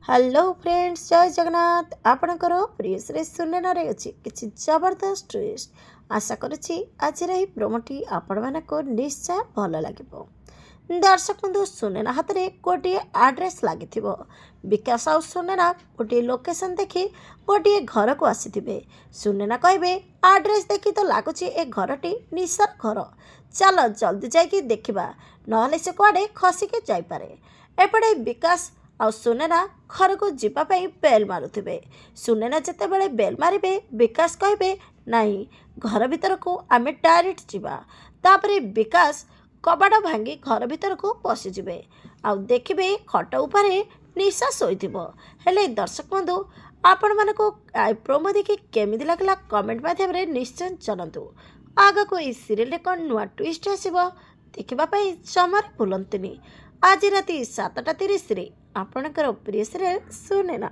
Hello friends, जय जगन्नाथ। आपणकर प्रिय श्री सुनेनारे अच्छी किसी जबरदस्त ट्विस्ट आशा करुच्ची आज यही प्रोमोटी आपण मानक निश्चय भल लगे। दर्शक बंधु, सुनेना हाथ में गोटे आड्रेस लगी। विकास आउ सुनेना गोटे लोकेशन देखी गोटे घर को आसी। सुनेना कहे आड्रेस देखी तो लगुच ए घरटी निशार घर, चल जल्दी जाकि देखा ना से कुआडे खसिके जापे। एपटे विकास आउ सुनेना घर को जीवाई बेल मारुथिबे। सुनेना जिते बड़े बेल मारे विकास कहे नाई घर भीतर को आमे डायरेक्ट जीवा। तापरे विकास कबाड़ भांगी घर भीतर को पशिजे। आउ देखिबे खट उपरे निशा शोइथिबो। हेले दर्शक बंधु, आपण मानको प्रोमो देखि केमिति लागला कमेंट माध्यम रे निश्चय जनातु। आग को इस सीरियल कौन नुआ ट्विस्ट आसीबो देखिबा पई जमार भूलंतुनी। आज राति 7:30 रे आपणकर प्रिय सीरियल सुनेना।